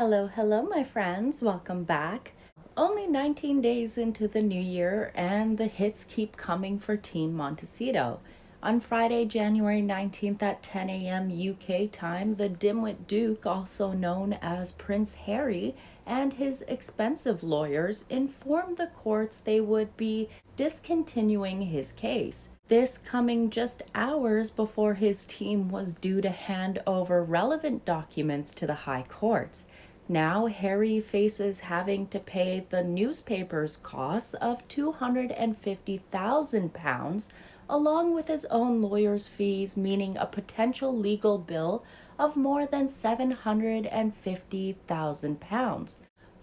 Hello, my friends. Welcome back. Only 19 days into the new year, and the hits keep coming for Team Montecito. On Friday, January 19th at 10 a.m. UK time, the dimwit Duke, also known as Prince Harry, and his expensive lawyers informed the courts they would be discontinuing his case. This coming just hours before his team was due to hand over relevant documents to the High Courts. Now Harry faces having to pay the newspaper's costs of £250,000 along with his own lawyer's fees, meaning a potential legal bill of more than £750,000.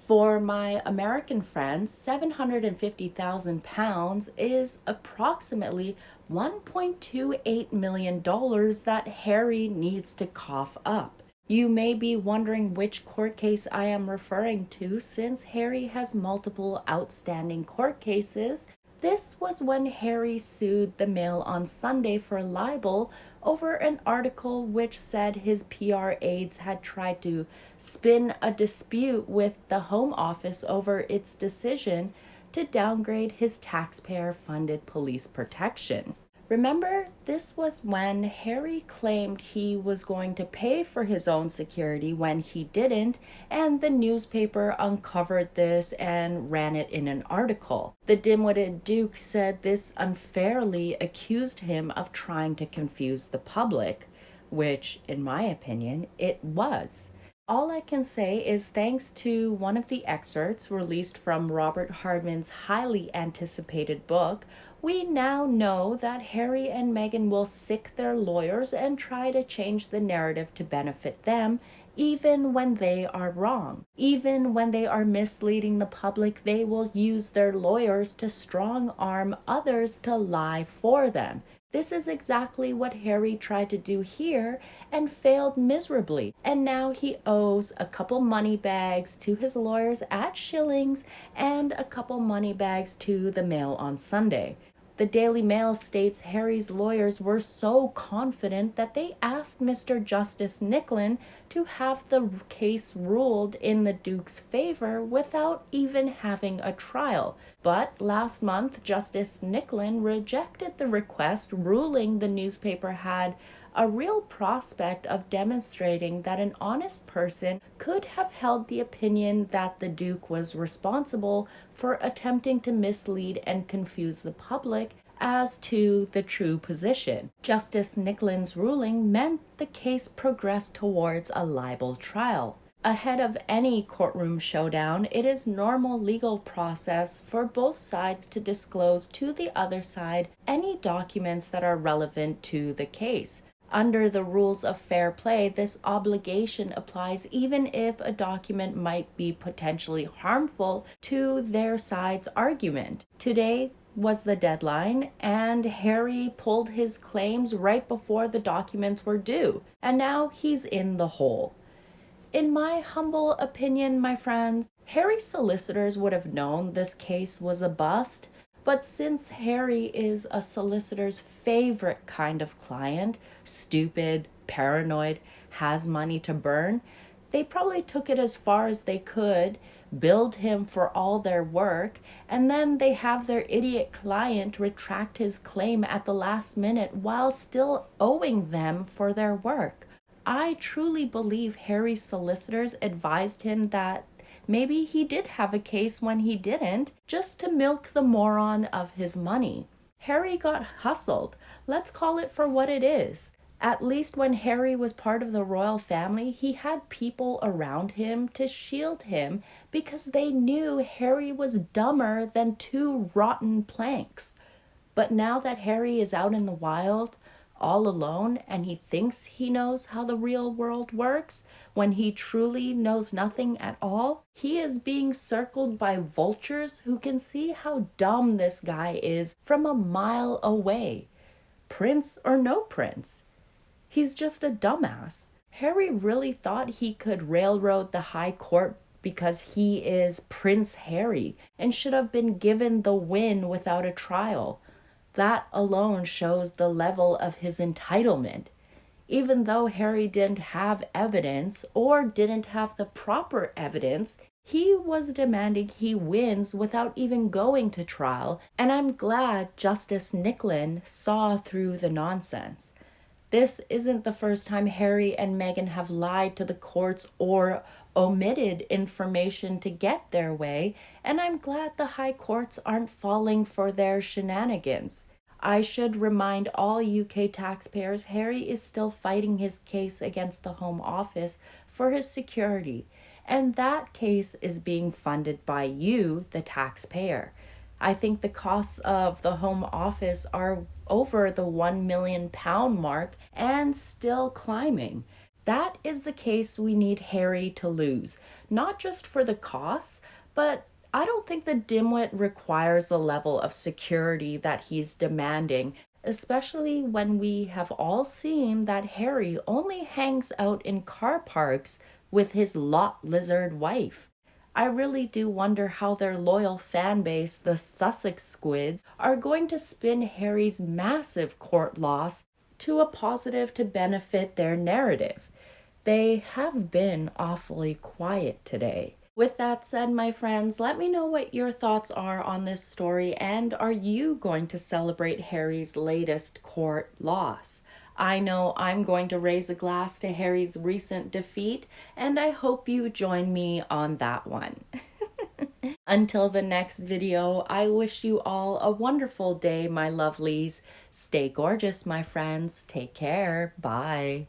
For my American friends, £750,000 is approximately $1.28 million that Harry needs to cough up. You may be wondering which court case I am referring to, since Harry has multiple outstanding court cases. This was when Harry sued the Mail on Sunday for libel over an article which said his PR aides had tried to spin a dispute with the Home Office over its decision to downgrade his taxpayer-funded police protection. Remember, this was when Harry claimed he was going to pay for his own security when he didn't, and the newspaper uncovered this and ran it in an article. The dim-witted Duke said this unfairly accused him of trying to confuse the public, which, in my opinion, it was. All I can say is thanks to one of the excerpts released from Robert Hardman's highly anticipated book, we now know that Harry and Meghan will sic their lawyers and try to change the narrative to benefit them, even when they are wrong. Even when they are misleading the public, they will use their lawyers to strong-arm others to lie for them. This is exactly what Harry tried to do here and failed miserably. And now he owes a couple money bags to his lawyers at Schillings and a couple money bags to the Mail on Sunday. The Daily Mail states Harry's lawyers were so confident that they asked Mr. Justice Nicklin to have the case ruled in the Duke's favor without even having a trial. But last month, Justice Nicklin rejected the request, ruling the newspaper had a real prospect of demonstrating that an honest person could have held the opinion that the Duke was responsible for attempting to mislead and confuse the public as to the true position. Justice Nicklin's ruling meant the case progressed towards a libel trial. Ahead of any courtroom showdown, it is normal legal process for both sides to disclose to the other side any documents that are relevant to the case. Under the rules of fair play, this obligation applies even if a document might be potentially harmful to their side's argument. Today was the deadline, and Harry pulled his claims right before the documents were due, and now he's in the hole. In my humble opinion, my friends, Harry's solicitors would have known this case was a bust, but since Harry is a solicitor's favorite kind of client, stupid, paranoid, has money to burn, they probably took it as far as they could, billed him for all their work, and then they have their idiot client retract his claim at the last minute while still owing them for their work. I truly believe Harry's solicitors advised him that maybe he did have a case when he didn't, just to milk the moron of his money. Harry got hustled. Let's call it for what it is. At least when Harry was part of the royal family, he had people around him to shield him because they knew Harry was dumber than two rotten planks. But now that Harry is out in the wild, all alone, and he thinks he knows how the real world works when he truly knows nothing at all, he is being circled by vultures who can see how dumb this guy is from a mile away. Prince or no prince, he's just a dumbass. Harry really thought he could railroad the High Court because he is Prince Harry and should have been given the win without a trial. That alone shows the level of his entitlement. Even though Harry didn't have evidence or didn't have the proper evidence, he was demanding he wins without even going to trial, and I'm glad Justice Nicklin saw through the nonsense. This isn't the first time Harry and Meghan have lied to the courts or omitted information to get their way, and I'm glad the high courts aren't falling for their shenanigans. I should remind all UK taxpayers Harry is still fighting his case against the Home Office for his security, and that case is being funded by you, the taxpayer. I think the costs of the Home Office are over the £1 million mark and still climbing. That is the case we need Harry to lose, not just for the costs, but I don't think the dimwit requires the level of security that he's demanding, especially when we have all seen that Harry only hangs out in car parks with his lot lizard wife. I really do wonder how their loyal fan base, the Sussex Squids, are going to spin Harry's massive court loss to a positive to benefit their narrative. They have been awfully quiet today. With that said, my friends, let me know what your thoughts are on this story, and are you going to celebrate Harry's latest court loss? I know I'm going to raise a glass to Harry's recent defeat, and I hope you join me on that one. Until the next video, I wish you all a wonderful day, my lovelies. Stay gorgeous, my friends. Take care. Bye.